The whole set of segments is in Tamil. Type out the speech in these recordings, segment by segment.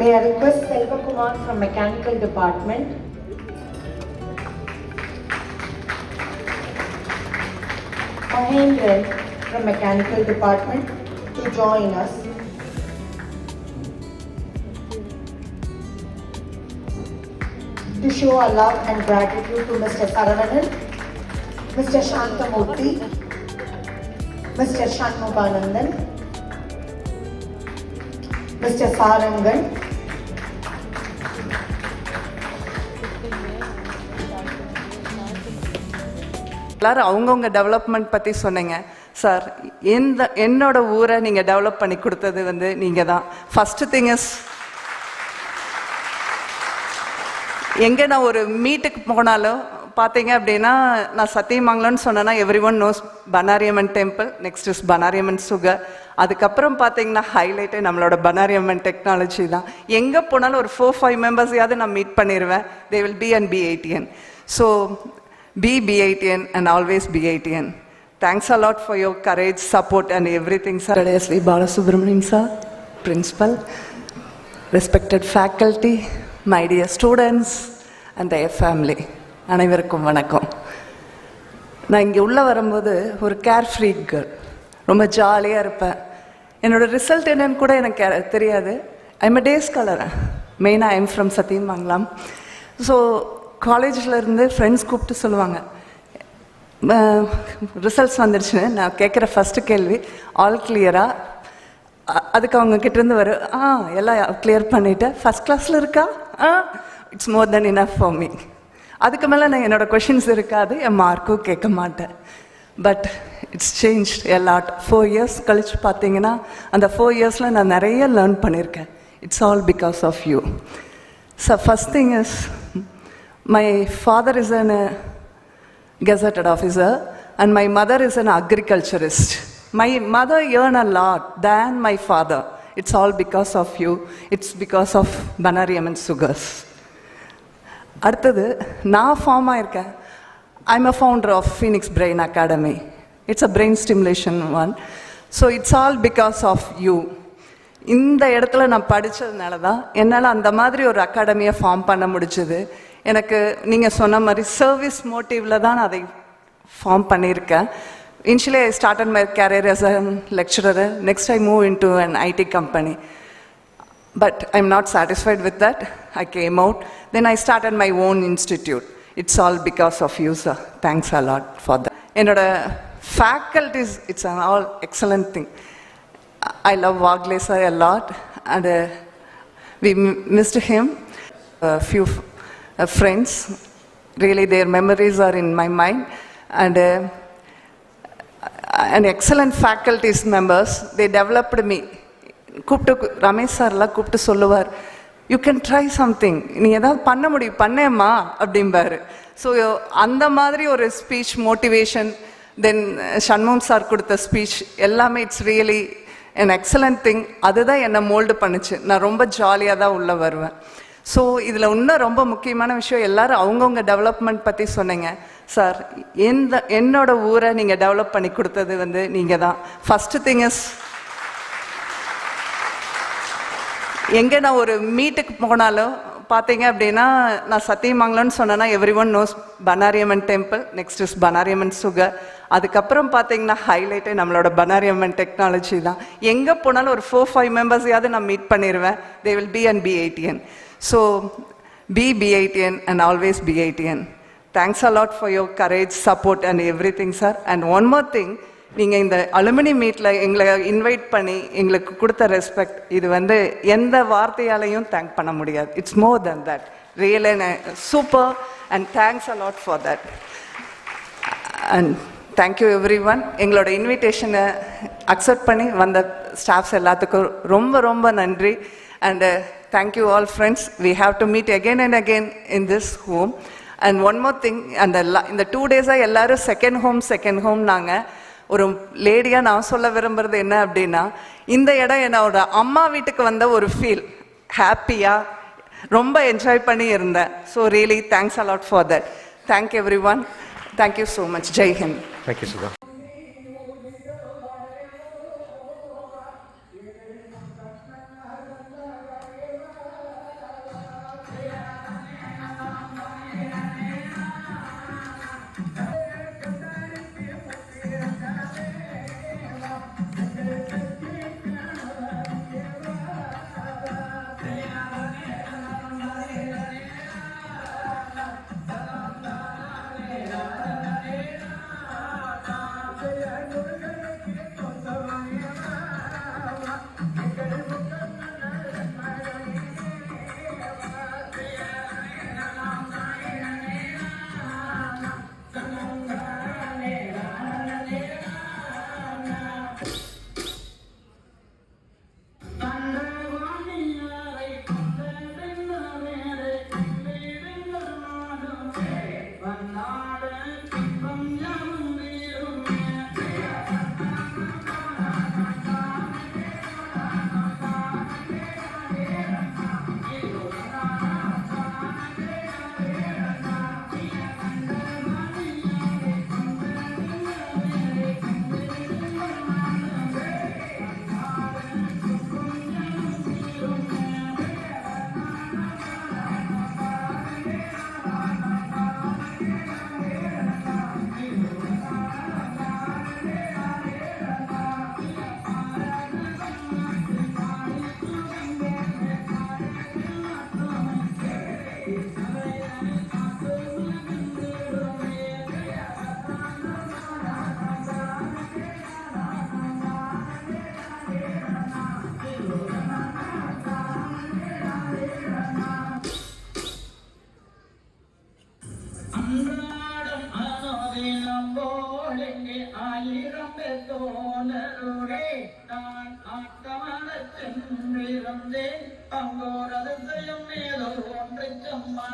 May I request Selva Kumar from Mechanical Department? Mahendran from Mechanical Department to join us. To show our love and gratitude to Mr. Saravanan, Mr. Shantamurthy, Mr. Shanmuganandan, Mr. Sarangan, எல்லாரும் அவங்கவுங்க டெவலப்மெண்ட் பற்றி சொன்னீங்க சார். என்னோட ஊரை நீங்கள் டெவலப் பண்ணி கொடுத்தது நீங்கள் தான். ஃபஸ்ட்டு திங் இஸ், எங்கே நான் ஒரு மீட்டுக்கு போனாலும் பார்த்தீங்க அப்படின்னா, நான் சத்தியமங்கலம்னு சொன்னேன்னா every one knows Bannariamman temple, next is Bannariamman sugar. அதுக்கப்புறம் பார்த்தீங்கன்னா ஹைலைட்டே நம்மளோட பனாரியம்மன் டெக்னாலஜி தான். எங்கே போனாலும் ஒரு 4-5 மெம்பர்ஸையாவது நான் மீட் பண்ணிடுவேன். They will be and B18. So be B18 and always B18. Thanks a lot for your courage, support and everything, sir. S.V. Balasubramanian sir, principal, respected faculty, my dear students and their family. அனைவருக்கும் வணக்கம். நான் இங்கே உள்ளே வரும்போது ஒரு கேர் ஃப்ரீ கேர்ள், ரொம்ப ஜாலியாக இருப்பேன். என்னோட ரிசல்ட் என்னன்னு கூட எனக்கு தெரியாது. I'm a day scholar. மெயினாக ஐம் ஃப்ரம் சத்தியமங்கலம். ஸோ காலேஜில் இருந்து ஃப்ரெண்ட்ஸ் கூப்பிட்டு சொல்லுவாங்க, ரிசல்ட்ஸ் வந்துடுச்சுன்னு. நான் கேட்குற ஃபஸ்ட்டு கேள்வி, ஆல் கிளியரா? அதுக்கு அவங்க கிட்டேருந்து வரும், எல்லாம் கிளியர் பண்ணிவிட்டேன், ஃபஸ்ட் கிளாஸில் இருக்கா? It's more then enough for me. அதுக்கு மேலே நான் என்னோடய கொஷின்ஸ் இருக்காது, என் மார்க்கும் கேட்க மாட்டேன். But it's change a lot. 4 years கழிச்சு பார்த்தீங்கன்னா, அந்த 4 இயர்ஸில் நான் நிறைய லேர்ன் பண்ணியிருக்கேன். It's all because of you. So first thing is, my father is a gazetted officer and my mother is an agriculturist. My mother earned a lot than my father. It's all because of you. It's because of Banariamman Sugars. அடுத்தது நான் form ஆயிருக்கேன். I'm a founder of Phoenix Brain Academy. It's a brain stimulation one. So it's all because of you. இந்த இடத்துல நான் படித்ததுனால தான் என்னால் அந்த மாதிரி ஒரு அகாடமியை ஃபார்ம் பண்ண முடிச்சுது. எனக்கு நீங்கள் சொன்ன மாதிரி சர்வீஸ் மோட்டிவில் தான் நான் அதை ஃபார்ம் பண்ணியிருக்கேன். Initially I started my career as a lecturer. Next I moved into an IT company. But I'm not satisfied with that. I came out. Then I started my own institute. It's all because of you, sir. Thanks a lot for that. என்னோட faculties, it's an all excellent thing. I love Wagle sir a lot, and we missed him. A few friends, really their memories are in my mind, and an excellent faculties members, they developed me. கூப்பிட்டு ரமேஷ் சார்லாம் கூப்பிட்டு சொல்லுவார், யூ கேன் ட்ரை சம்திங், நீ ஏதாவது பண்ண முடியும், பண்ணேம்மா அப்படிம்பாரு. ஸோ அந்த மாதிரி ஒரு ஸ்பீச் மோட்டிவேஷன், தென் ஷண்முகம் சார் கொடுத்த ஸ்பீச் எல்லாமே it's really an excellent thing. அதுதான் என்னை மோல்டு பண்ணுச்சு. நான் ரொம்ப ஜாலியாக தான் உள்ளே வருவேன். ஸோ இதில் இன்னும் ரொம்ப முக்கியமான விஷயம், எல்லோரும் அவங்கவுங்க டெவலப்மெண்ட் பற்றி சொன்னீங்க சார். என்னோட ஊரை நீங்கள் டெவலப் பண்ணி கொடுத்தது நீங்கள் தான். ஃபஸ்ட்டு திங் இஸ், எங்கே நான் ஒரு மீட்டுக்கு போனாலும் பார்த்தீங்க அப்படின்னா, நான் சத்தியமங்கலம்னு சொன்னேன்னா every one knows Bannariamman temple, next is Bannariamman sugar. அதுக்கப்புறம் பார்த்தீங்கன்னா ஹைலைட்டே நம்மளோட பனாரியம்மன் டெக்னாலஜி தான். எங்கே போனாலும் ஒரு 4-5 மெம்பர்ஸையாவது நான் மீட் பண்ணிடுவேன். They will be and B18. So be B18 and always B18. Thanks a lot for your courage, support and everything, sir. And one more thing, நீங்கள் இந்த அலுமினி மீட்டில் எங்களை இன்வைட் பண்ணி எங்களுக்கு கொடுத்த ரெஸ்பெக்ட், இது எந்த வார்த்தையாலையும் தேங்க் பண்ண முடியாது. It's more then that. Real super and thanks a lot for that. And thank you every one. எங்களோட இன்விடேஷனை அக்செப்ட் பண்ணி வந்த ஸ்டாஃப்ஸ் எல்லாத்துக்கும் ரொம்ப ரொம்ப நன்றி. And thank you all friends. We have to meet again and again in this home. And one more thing, இந்த 2 டேஸாக எல்லோரும் செகண்ட் ஹோம் நாங்கள் ஒரு லேடியாக நான் சொல்ல விரும்புகிறது என்ன அப்படின்னா, இந்த இடம் என்னோட அம்மா வீட்டுக்கு வந்த ஒரு ஃபீல், ஹாப்பியாக ரொம்ப என்ஜாய் பண்ணி இருந்தேன். So really thanks a lot for that. Thank every one. Thank you so much. Jai Hind. Thank you Sudha. அன்றாடம் அனுதினம் போலெங்கே ஆயிரம் பேத்தோனருடே நான் ஆட்டமாடச் சென்றிருந்தேன் அங்கோர் அதிசயம் ஏதோ ஒன்றை சொன்னா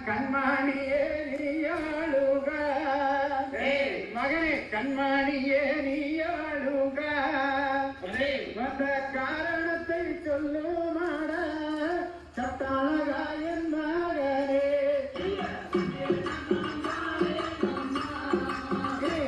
கண்மாணியே நீயாளுக மகனே கண்மாணியே நீயாளுக வந்த காரணத்தை சொல்லுமாட சத்தாளகா என் மகனே மகனே